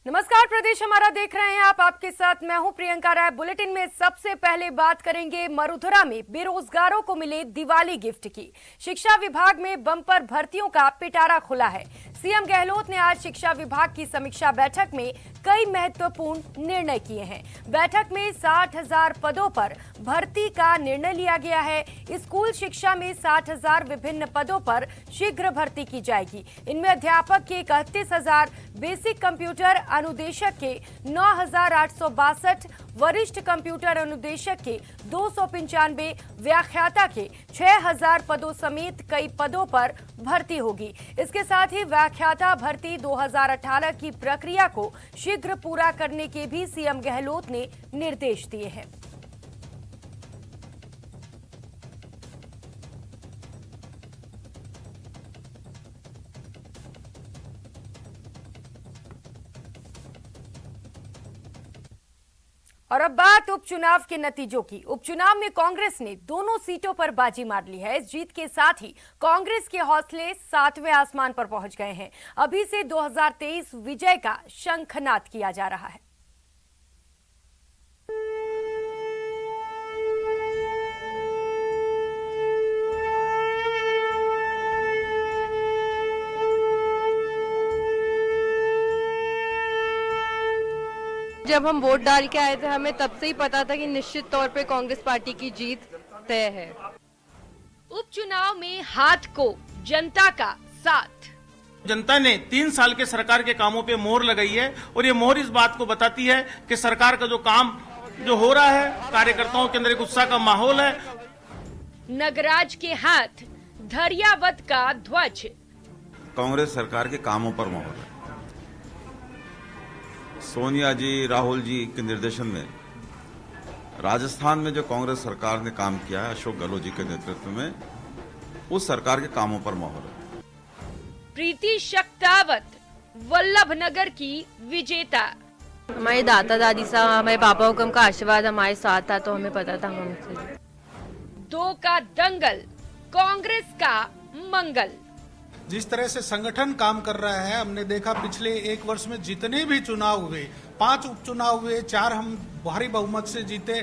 नमस्कार, प्रदेश हमारा देख रहे हैं आप। आपके साथ मैं हूं प्रियंका राय। बुलेटिन में सबसे पहले बात करेंगे मरुधरा में बेरोजगारों को मिले दिवाली गिफ्ट की। शिक्षा विभाग में बम्पर भर्तियों का पिटारा खुला है। सीएम गहलोत ने आज शिक्षा विभाग की समीक्षा बैठक में कई महत्वपूर्ण निर्णय किए हैं। बैठक में 60,000 पदों पर भर्ती का निर्णय लिया गया है। स्कूल शिक्षा में 60,000 विभिन्न पदों पर शीघ्र भर्ती की जाएगी। इनमें अध्यापक के 31,000, बेसिक कंप्यूटर अनुदेशक के 9,862, वरिष्ठ कंप्यूटर अनुदेशक के 295, व्याख्याता के 6,000 पदों समेत कई पदों पर भर्ती होगी। इसके साथ ही व्याख्याता भर्ती 2018 की प्रक्रिया को शीघ्र पूरा करने के भी सीएम गहलोत ने निर्देश दिए हैं। और अब बात उपचुनाव के नतीजों की। उपचुनाव में कांग्रेस ने दोनों सीटों पर बाजी मार ली है। इस जीत के साथ ही कांग्रेस के हौसले 7वें आसमान पर पहुंच गए हैं। अभी से 2023 विजय का शंखनाद किया जा रहा है। जब हम वोट डाल के आए थे, हमें तब से ही पता था कि निश्चित तौर पे कांग्रेस पार्टी की जीत तय है। उपचुनाव में हाथ को जनता का साथ। जनता ने 3 साल के सरकार के कामों पे मोहर लगाई है और ये मोहर इस बात को बताती है कि सरकार का जो काम जो हो रहा है, कार्यकर्ताओं के अंदर एक उत्साह का माहौल है। नगराज के हाथ धैर्यवत का ध्वज। कांग्रेस सरकार के कामों पर मोहर है। सोनिया जी, राहुल जी के निर्देशन में राजस्थान में जो कांग्रेस सरकार ने काम किया है, अशोक गहलोत जी के नेतृत्व में, उस सरकार के कामों पर मोहर है। प्रीति शक्तावत वल्लभनगर की विजेता। हमारे दादा दादी साहब, हमारे पापा हुक्म का आशीर्वाद हमारे साथ था, तो हमें पता था हम उनसे। 2 का दंगल, कांग्रेस का मंगल। जिस तरह से संगठन काम कर रहा है, हमने देखा पिछले 1 वर्ष में जितने भी चुनाव हुए, 5 उपचुनाव हुए, 4 हम भारी बहुमत से जीते।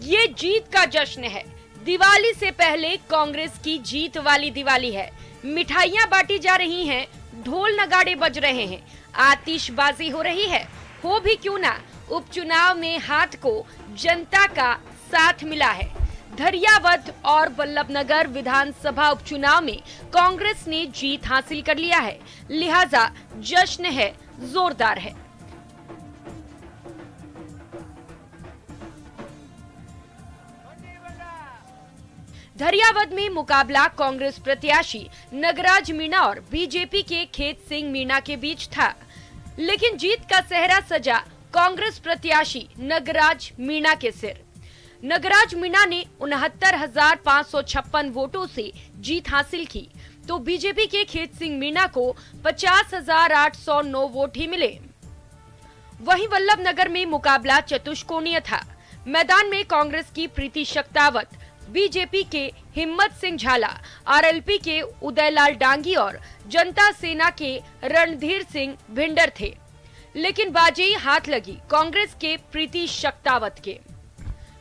ये जीत का जश्न है। दिवाली से पहले कांग्रेस की जीत वाली दिवाली है। मिठाइयां बांटी जा रही हैं, ढोल नगाड़े बज रहे हैं, आतिशबाजी हो रही है। हो भी क्यों ना, उपचुनाव में हाथ को जनता का साथ मिला है। धैर्यवत और वल्लभनगर विधानसभा उपचुनाव में कांग्रेस ने जीत हासिल कर लिया है, लिहाजा जश्न है, जोरदार है। धैर्यवत में मुकाबला कांग्रेस प्रत्याशी नगराज मीणा और बीजेपी के खेत सिंह मीणा के बीच था, लेकिन जीत का सेहरा सजा कांग्रेस प्रत्याशी नगराज मीणा के सिर। नगराज मीणा ने 69,556 वोटों से जीत हासिल की, तो बीजेपी के खेत सिंह मीणा को 50,809 वोट ही मिले। वहीं वल्लभनगर में मुकाबला चतुष्कोणीय था। मैदान में कांग्रेस की प्रीति शक्तावत, बीजेपी के हिम्मत सिंह झाला, आरएलपी के उदयलाल डांगी और जनता सेना के रणधीर सिंह भिंडर थे, लेकिन बाजी हाथ लगी कांग्रेस के प्रीति शक्तावत के।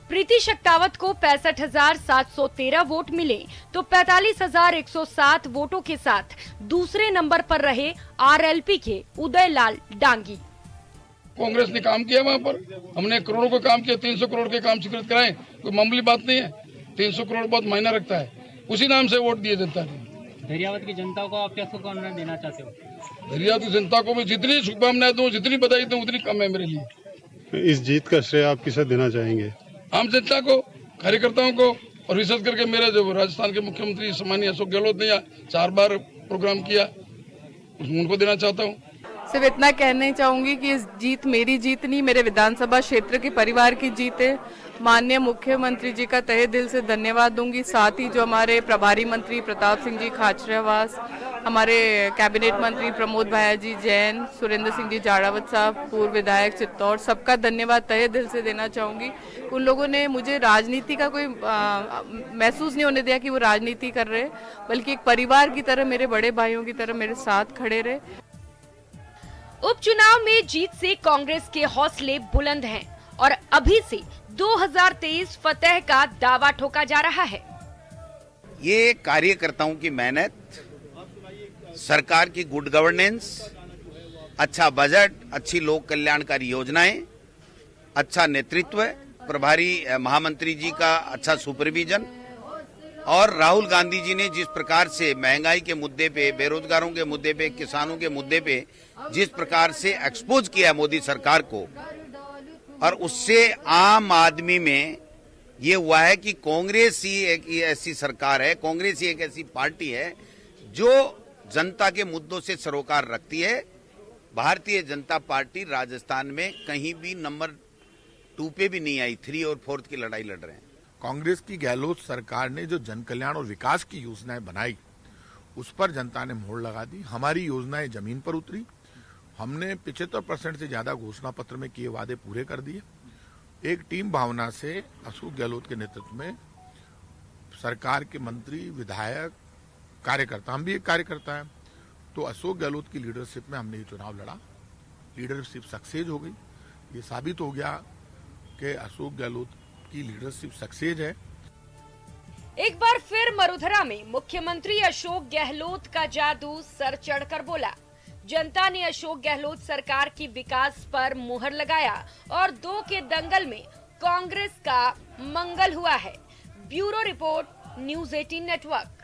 प्रीति शक्तावत को 65,713 वोट मिले, तो 45,107 वोटों के साथ दूसरे नंबर पर रहे आरएलपी के उदयलाल डांगी। कांग्रेस ने काम किया वहाँ पर, हमने करोड़ों का काम किया, 300 करोड़ के काम स्वीकृत कराए, कोई मामूली बात नहीं है। 300 करोड़ बहुत मायना रखता है, उसी नाम से वोट दिए जनता ने। धैर्यवत की जनता को आप क्या शुभकामनाएं देना चाहते हो? धैर्यवत की जनता को मैं जितनी शुभकामनाएं दूं, जितनी बधाई दूं, उतनी कम है मेरे लिए। इस जीत का श्रेय आप किसे देना चाहेंगे? आम जनता को, कार्यकर्ताओं को, और विशेष करके मेरे जो राजस्थान के मुख्यमंत्री सम्मानीय अशोक गहलोत ने 4 बार प्रोग्राम किया, उनको देना चाहता हूँ। सिर्फ इतना कहना चाहूंगी कि इस जीत मेरी जीत नहीं, मेरे विधानसभा क्षेत्र के परिवार की जीत है। माननीय मुख्यमंत्री जी का तहे दिल से धन्यवाद दूंगी। साथ ही जो हमारे प्रभारी मंत्री प्रताप सिंह जी खाचरियावास, हमारे कैबिनेट मंत्री प्रमोद भाया जी जैन, सुरेंद्र सिंह जी जाड़ावत साहब, पूर्व विधायक चित्तौड़, सबका धन्यवाद तहे दिल से देना चाहूँगी। उन लोगों ने मुझे राजनीति का कोई महसूस नहीं होने दिया कि वो राजनीति कर रहे, बल्कि एक परिवार की तरह, मेरे बड़े भाइयों की तरह मेरे साथ खड़े रहे। उपचुनाव में जीत से कांग्रेस के हौसले बुलंद हैं और अभी से 2023 फतेह का दावा ठोका जा रहा है। ये कार्यकर्ताओं की मेहनत, सरकार की गुड गवर्नेंस, अच्छा बजट, अच्छी लोक कल्याणकारी योजनाएं, अच्छा नेतृत्व, प्रभारी महामंत्री जी का अच्छा सुपरविजन और राहुल गांधी जी ने जिस प्रकार से महंगाई के मुद्दे पे, बेरोजगारों के मुद्दे पे, किसानों के मुद्दे पे जिस प्रकार से एक्सपोज किया मोदी सरकार को, और उससे आम आदमी में ये हुआ है कि कांग्रेस ही एक ऐसी सरकार है, कांग्रेस ही एक ऐसी पार्टी है जो जनता के मुद्दों से सरोकार रखती है। भारतीय जनता पार्टी राजस्थान में कहीं भी नंबर 2 पे भी नहीं आई, 3 और 4 की लड़ाई लड़ रहे हैं। कांग्रेस की गहलोत सरकार ने जो जन कल्याण और विकास की योजनाएं बनाई, उस पर जनता ने मोहर लगा दी। हमारी योजनाएं जमीन पर उतरी। हमने 75% से ज्यादा घोषणा पत्र में किए वादे पूरे कर दिए। एक टीम भावना से अशोक गहलोत के नेतृत्व में सरकार के मंत्री, विधायक, कार्यकर्ता, हम भी एक कार्यकर्ता है, तो अशोक गहलोत की लीडरशिप में हमने ये चुनाव लड़ा। लीडरशिप सक्सेस हो गई। ये साबित हो गया कि अशोक गहलोत की लीडरशिप सक्सेस है। एक बार फिर मरुधरा में मुख्यमंत्री अशोक गहलोत का जादू सर चढ़कर बोला। जनता ने अशोक गहलोत सरकार की विकास पर मुहर लगाया और 2 के दंगल में कांग्रेस का मंगल हुआ है। Bureau report, news 18 network.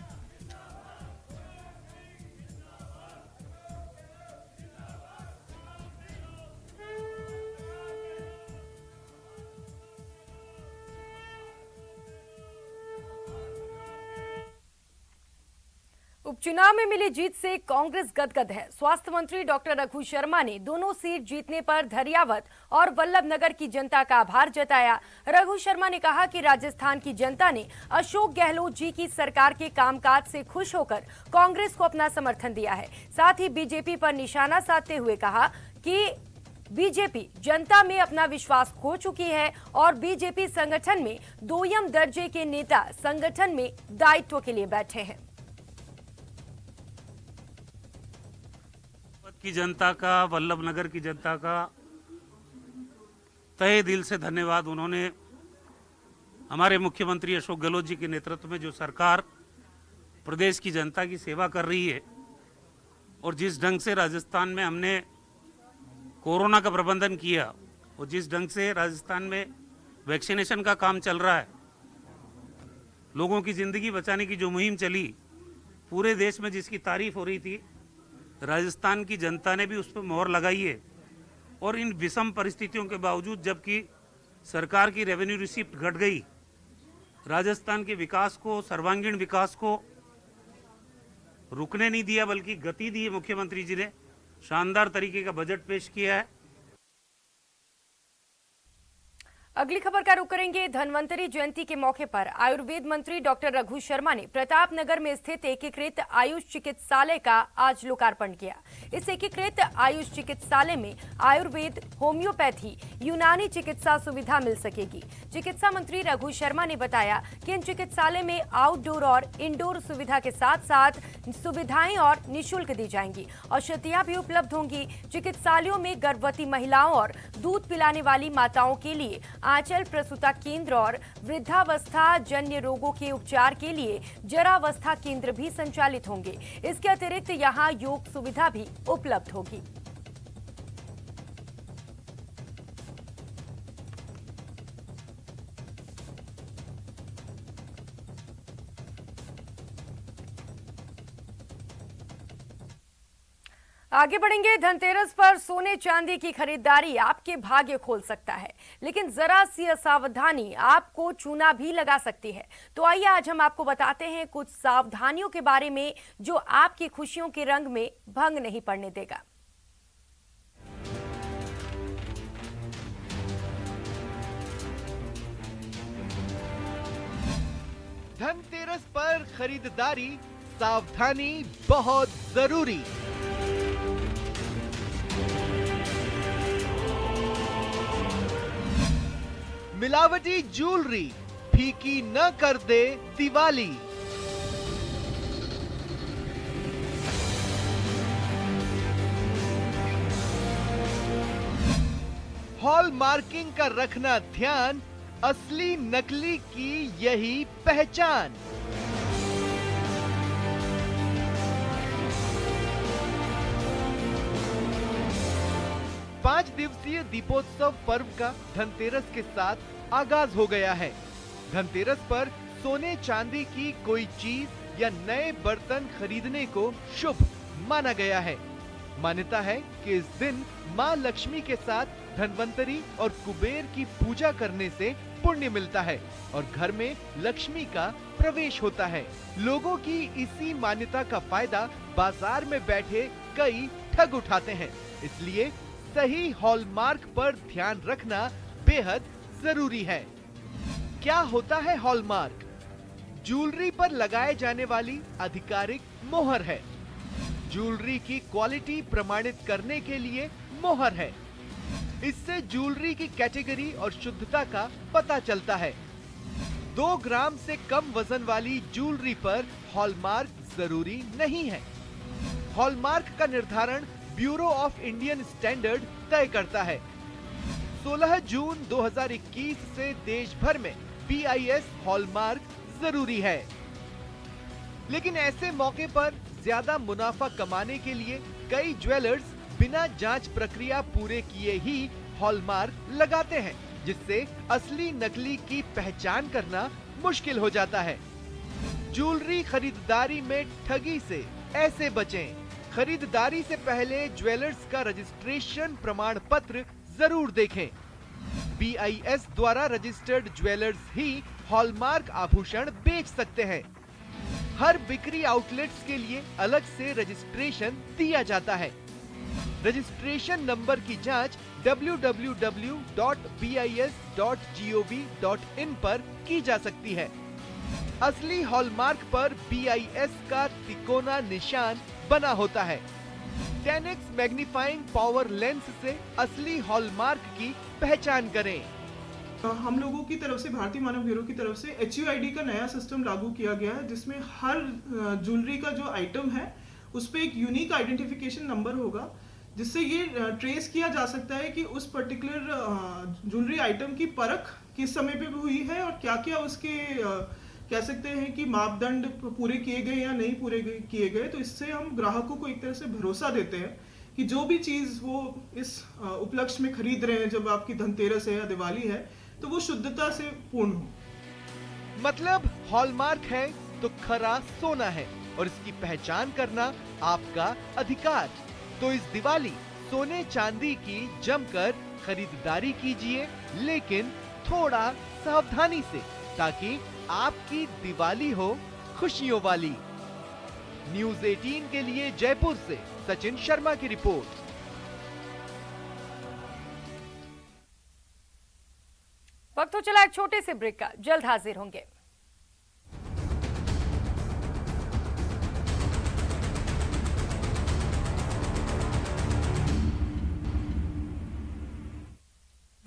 उपचुनाव में मिली जीत से कांग्रेस गदगद है। स्वास्थ्य मंत्री डॉक्टर रघु शर्मा ने दोनों सीट जीतने पर धरियावत और वल्लभनगर की जनता का आभार जताया। रघु शर्मा ने कहा कि राजस्थान की जनता ने अशोक गहलोत जी की सरकार के कामकाज से खुश होकर कांग्रेस को अपना समर्थन दिया है। साथ ही बीजेपी पर निशाना साधते हुए कहा कि बीजेपी जनता में अपना विश्वास खो चुकी है और बीजेपी संगठन में 2ym दर्जे के नेता संगठन में दायित्व के लिए बैठे हैं। की जनता का, वल्लभनगर की जनता का तहे दिल से धन्यवाद। उन्होंने हमारे मुख्यमंत्री अशोक गहलोत जी के नेतृत्व में जो सरकार प्रदेश की जनता की सेवा कर रही है और जिस ढंग से राजस्थान में हमने कोरोना का प्रबंधन किया और जिस ढंग से राजस्थान में वैक्सीनेशन का काम चल रहा है, लोगों की जिंदगी बचाने की जो मुहिम चली पूरे देश में, जिसकी तारीफ हो रही थी, राजस्थान की जनता ने भी उस पर मोहर लगाई है। और इन विषम परिस्थितियों के बावजूद, जबकि सरकार की रेवेन्यू रिसीप्ट घट गई, राजस्थान के विकास को, सर्वांगीण विकास को रुकने नहीं दिया, बल्कि गति दी है। मुख्यमंत्री जी ने शानदार तरीके का बजट पेश किया है। अगली खबर का रुख करेंगे। धन्वंतरी जयंती के मौके पर आयुर्वेद मंत्री डॉक्टर रघु शर्मा ने प्रतापनगर में स्थित एकीकृत आयुष चिकित्सालय का आज लोकार्पण किया। इस एकीकृत आयुष चिकित्सालय में आयुर्वेद, होम्योपैथी, यूनानी चिकित्सा सुविधा मिल सकेगी। चिकित्सा मंत्री रघु शर्मा ने बताया कि इन चिकित्सालय में आउटडोर और इंडोर सुविधा के साथ साथ सुविधाएं और निःशुल्क दी जाएंगी। औषधियां भी उपलब्ध होंगी। चिकित्सालयों में गर्भवती महिलाओं और दूध पिलाने वाली माताओं के लिए आंचल प्रसूता केंद्र और वृद्धावस्था जन्य रोगों के उपचार के लिए जरावस्था केंद्र भी संचालित होंगे। इसके अतिरिक्त यहां योग सुविधा भी उपलब्ध होगी। आगे बढ़ेंगे। धनतेरस पर सोने चांदी की खरीदारी आपके भाग्य खोल सकता है, लेकिन जरा सी असावधानी आपको चूना भी लगा सकती है। तो आइए आज हम आपको बताते हैं कुछ सावधानियों के बारे में जो आपकी खुशियों के रंग में भंग नहीं पड़ने देगा। धनतेरस पर खरीदारी, सावधानी बहुत जरूरी। मिलावटी ज्वेलरी फीकी न कर दे दिवाली। हॉलमार्किंग का रखना ध्यान, असली नकली की यही पहचान। पांच दिवसीय दीपोत्सव पर्व का धनतेरस के साथ आगाज हो गया है। धनतेरस पर सोने चांदी की कोई चीज या नए बर्तन खरीदने को शुभ माना गया है। मान्यता है कि इस दिन मां लक्ष्मी के साथ धनवंतरी और कुबेर की पूजा करने से पुण्य मिलता है और घर में लक्ष्मी का प्रवेश होता है। लोगों की इसी मान्यता का फायदा बाजार में बैठे कई ठग उठाते हैं, इसलिए सही हॉलमार्क पर ध्यान रखना बेहद जरूरी है। क्या होता है हॉलमार्क? ज्वेलरी पर लगाए जाने वाली आधिकारिक मोहर है। ज्वेलरी की क्वालिटी प्रमाणित करने के लिए मोहर है। इससे ज्वेलरी की कैटेगरी और शुद्धता का पता चलता है। 2 ग्राम से कम वजन वाली ज्वेलरी पर हॉलमार्क जरूरी नहीं है। हॉलमार्क का निर्धारण ब्यूरो ऑफ इंडियन स्टैंडर्ड तय करता है। 16 जून 2021 से देश भर में BIS हॉलमार्क जरूरी है। लेकिन ऐसे मौके पर ज्यादा मुनाफा कमाने के लिए कई ज्वेलर्स बिना जांच प्रक्रिया पूरे किए ही हॉलमार्क लगाते हैं, जिससे असली नकली की पहचान करना मुश्किल हो जाता है। ज्वेलरी खरीदारी में ठगी से ऐसे बचें। खरीदारी से पहले ज्वेलर्स का रजिस्ट्रेशन प्रमाण पत्र जरूर देखें। BIS द्वारा रजिस्टर्ड ज्वेलर्स ही हॉलमार्क आभूषण बेच सकते हैं। हर बिक्री आउटलेट्स के लिए अलग से रजिस्ट्रेशन दिया जाता है। रजिस्ट्रेशन नंबर की जांच www.bis.gov.in पर की जा सकती है। असली हॉलमार्क पर BIS का तिकोना निशान बना होता है। 10x मैग्नीफाइंग पावर लेंस से असली हॉलमार्क की पहचान करें। हम लोगों की तरफ से, भारतीय मानक ब्यूरो की तरफ से HUID का नया सिस्टम लागू किया गया है, जिसमें हर ज्वेलरी का जो आइटम है उस पे एक यूनिक आइडेंटिफिकेशन नंबर होगा, जिससे ये ट्रेस किया जा सकता है कि उस पर्टिकुलर ज्वेलरी आइटम की परख किस समय पे हुई है और क्या क्या उसके कह सकते हैं कि मापदंड पूरे किए गए या नहीं पूरे किए गए। तो इससे हम ग्राहकों को एक तरह से भरोसा देते हैं कि जो भी चीज वो इस उपलक्ष्य में खरीद रहे हैं, जब आपकी धनतेरस है या दिवाली है, तो वो शुद्धता से पूर्ण हो। मतलब हॉलमार्क है तो खरा सोना है और इसकी पहचान करना आपका अधिकार। तो इस दिवाली सोने चांदी की जमकर खरीदारी कीजिए, लेकिन थोड़ा सावधानी से, ताकि आपकी दिवाली हो खुशियों वाली। न्यूज़ 18 के लिए जयपुर से सचिन शर्मा की रिपोर्ट। वक्त हो चला एक छोटे से ब्रेक का, जल्द हाजिर होंगे।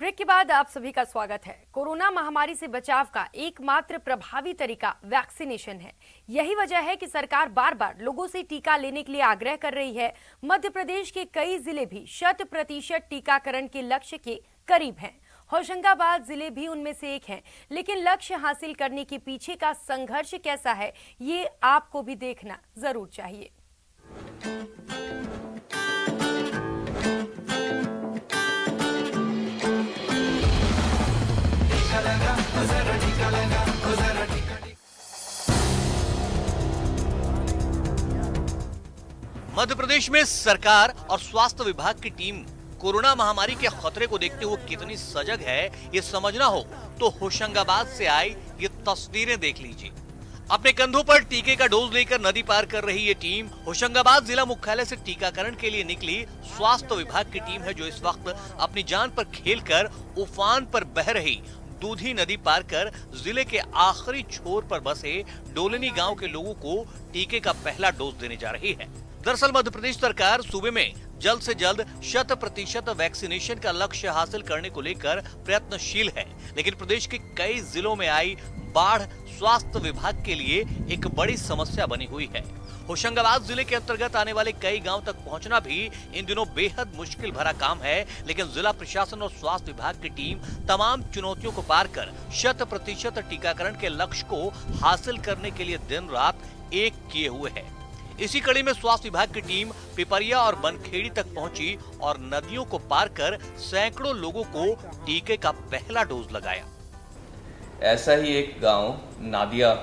ब्रेक के बाद आप सभी का स्वागत है। कोरोना महामारी से बचाव का एकमात्र प्रभावी तरीका वैक्सीनेशन है। यही वजह है कि सरकार बार बार लोगों से टीका लेने के लिए आग्रह कर रही है। मध्य प्रदेश के कई जिले भी 100% टीकाकरण के लक्ष्य के करीब हैं। होशंगाबाद जिले भी उनमें से एक है। लेकिन लक्ष्य हासिल करने के पीछे का संघर्ष कैसा है, ये आपको भी देखना जरूर चाहिए। मध्य प्रदेश में सरकार और स्वास्थ्य विभाग की टीम कोरोना महामारी के खतरे को देखते हुए कितनी सजग है, ये समझना हो तो होशंगाबाद से आई ये तस्वीरें देख लीजिए। अपने कंधों पर टीके का डोज लेकर नदी पार कर रही ये टीम होशंगाबाद जिला मुख्यालय से टीकाकरण के लिए निकली स्वास्थ्य विभाग की टीम है, जो इस वक्त अपनी जान पर खेलकर उफान पर बह रही दूधी नदी पार कर जिले के आखिरी छोर पर बसे डोलनी गांव के लोगों को टीके का पहला डोज देने जा रही है। दरअसल मध्य प्रदेश सरकार सूबे में जल्द से जल्द 100% वैक्सीनेशन का लक्ष्य हासिल करने को लेकर प्रयत्नशील है, लेकिन प्रदेश के कई जिलों में आई बाढ़ स्वास्थ्य विभाग के लिए एक बड़ी समस्या बनी हुई है। होशंगाबाद जिले के अंतर्गत आने वाले कई गांव तक पहुंचना भी इन दिनों बेहद मुश्किल भरा काम है, लेकिन जिला प्रशासन और स्वास्थ्य विभाग की टीम तमाम चुनौतियों को पार कर 100% टीकाकरण के लक्ष्य को हासिल करने के लिए दिन रात एक किए हुए है। इसी कड़ी में स्वास्थ्य विभाग की टीम पिपरिया और बनखेड़ी तक पहुंची और नदियों को पार कर सैकड़ों लोगों को टीके का पहला डोज लगाया। ऐसा ही एक गांव नादिया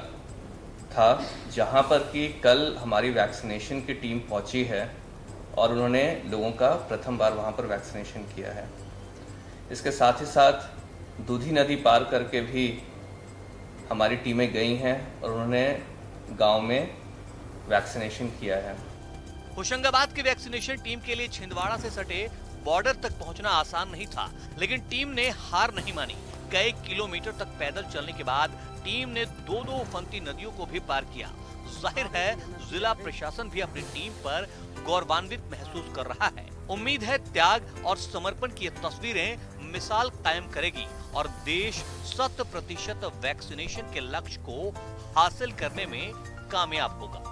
था जहां पर कि कल हमारी वैक्सीनेशन की टीम पहुंची है और उन्होंने लोगों का प्रथम बार वहां पर वैक्सीनेशन किया है। इसके साथ ही साथ दूधी नदी पार करके भी हमारी टीमें गई हैं और उन्होंने गांव में वैक्सीनेशन किया है। होशंगाबाद की वैक्सीनेशन टीम के लिए छिंदवाड़ा से सटे बॉर्डर तक पहुंचना आसान नहीं था, लेकिन टीम ने हार नहीं मानी। कई किलोमीटर तक पैदल चलने के बाद टीम ने दो उफनती नदियों को भी पार किया। जाहिर है जिला प्रशासन भी अपनी टीम पर गौरवान्वित महसूस कर रहा है। उम्मीद है त्याग और समर्पण की ये तस्वीरें मिसाल कायम करेगी और देश 100% वैक्सीनेशन के लक्ष्य को हासिल करने में कामयाब होगा।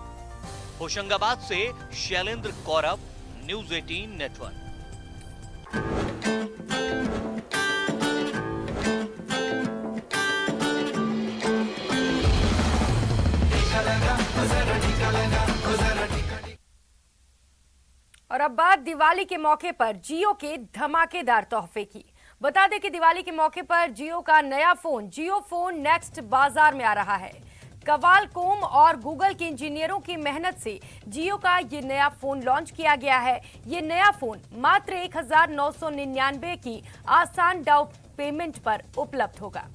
होशंगाबाद से शैलेंद्र कौरव, न्यूज़ 18 नेटवर्क। और अब बात दिवाली के मौके पर जियो के धमाकेदार तोहफे की। बता दें कि दिवाली के मौके पर जियो का नया फोन जियो फोन नेक्स्ट बाजार में आ रहा है। कवालकॉम और गूगल के इंजीनियरों की मेहनत से जियो का ये नया फोन लॉन्च किया गया है। ये नया फोन मात्र 1999 की आसान डाउन पेमेंट पर उपलब्ध होगा।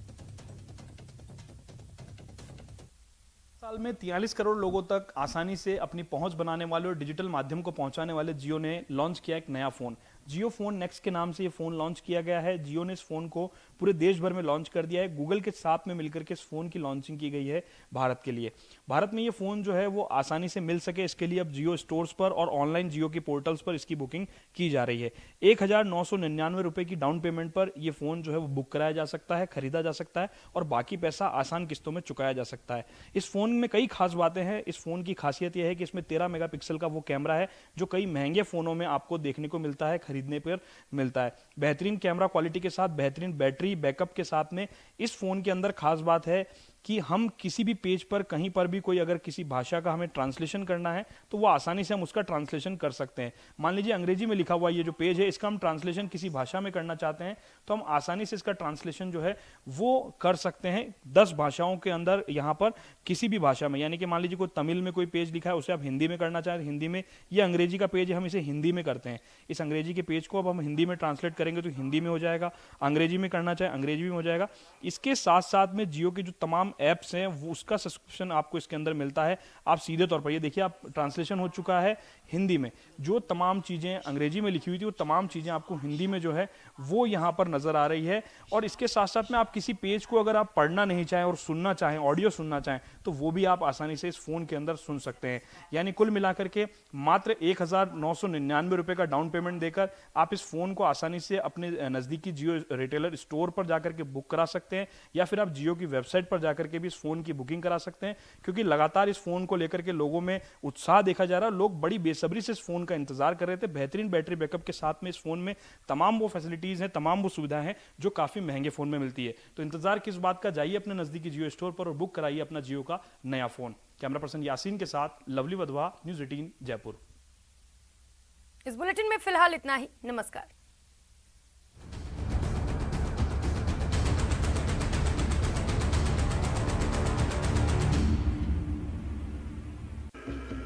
साल में 43 करोड़ लोगों तक आसानी से अपनी पहुंच बनाने वाले और डिजिटल माध्यम को पहुंचाने वाले जियो ने लॉन्च किया एक नया फोन। जियो फोन नेक्स्ट के नाम से ये फोन लॉन्च किया गया है। जियो ने इस फोन को पूरे देश भर में लॉन्च कर दिया है। गूगल के साथ में मिलकर के इस फोन की लॉन्चिंग की गई है भारत के लिए। भारत में ये फोन जो है वो आसानी से मिल सके, इसके लिए अब जियो स्टोर्स पर और ऑनलाइन जियो की पोर्टल्स पर इसकी बुकिंग की जा रही है। 1999 रुपए की डाउन पेमेंट पर यह फोन जो है वो बुक कराया जा सकता है, खरीदा जा सकता है और बाकी पैसा आसान किस्तों में चुकाया जा सकता है। इस फोन में कई खास बातें हैं। इस फोन की खासियत यह है कि इसमें 13 मेगापिक्सल का वो कैमरा है जो कई महंगे फोनों में आपको देखने को मिलता है, खरीदने पर मिलता है। बेहतरीन कैमरा क्वालिटी के साथ बेहतरीन बैटरी बैकअप के साथ में इस फोन के अंदर खास बात है कि हम किसी भी पेज पर कहीं पर भी कोई अगर किसी भाषा का हमें ट्रांसलेशन करना है तो वो आसानी से हम उसका ट्रांसलेशन कर सकते हैं। मान लीजिए अंग्रेजी में लिखा हुआ ये जो पेज है इसका हम ट्रांसलेशन किसी भाषा में करना चाहते हैं तो हम आसानी से इसका ट्रांसलेशन जो है वो कर सकते हैं 10 भाषाओं के अंदर। यहाँ पर किसी भी भाषा में, यानी कि मान लीजिए कोई तमिल में कोई पेज लिखा है उसे आप हिंदी में करना चाहें हिंदी में, ये अंग्रेजी का पेज है हम इसे हिंदी में करते हैं। इस अंग्रेजी के पेज को अब हम हिंदी में ट्रांसलेट करेंगे तो हिंदी में हो जाएगा, अंग्रेजी में करना चाहे अंग्रेजी में हो जाएगा। इसके साथ साथ में जियो के जो तमाम ऐप्स हैं वो उसका सब्सक्रिप्शन आपको इसके अंदर मिलता है। आप सीधे तौर पर ये देखिए आप ट्रांसलेशन हो चुका है हिंदी में, जो तमाम चीजें अंग्रेजी में लिखी हुई थी वो तमाम चीजें आपको हिंदी में जो है वो यहाँ पर नजर आ रही है। और इसके साथ साथ में आप किसी पेज को अगर आप पढ़ना नहीं चाहें और सुनना चाहें, ऑडियो सुनना चाहें तो वो भी आप आसानी से इस फोन के अंदर सुन सकते हैं। यानी कुल मिलाकर के मात्र 1999 रुपए का डाउन पेमेंट देकर आप इस फोन को आसानी से अपने नजदीकी जियो रिटेलर स्टोर पर जाकर के बुक करा सकते हैं या फिर आप जियो की वेबसाइट पर जाकर के भी इस फोन की बुकिंग करा सकते हैं। क्योंकि लगातार इस फोन को लेकर के लोगों में उत्साह देखा जा रहा है, लोग बड़ी बेसब्री से इस फोन का इंतजार कर रहे थे। बेहतरीन बैटरी बैकअप के साथ में इस फोन में तमाम वो फैसिलिटीज हैं, तमाम वो सुविधाएं हैं जो काफी महंगे फोन में मिलती है। तो इंतजार किस बात का, जाइए अपने नजदीकी जियो स्टोर पर और बुक कराइए अपना जियो का नया फोन। कैमरा पर्सन यासीन के साथ लवली वधवा, न्यूज़ 18 जयपुर। इस बुलेटिन में फिलहाल इतना ही। नमस्कार।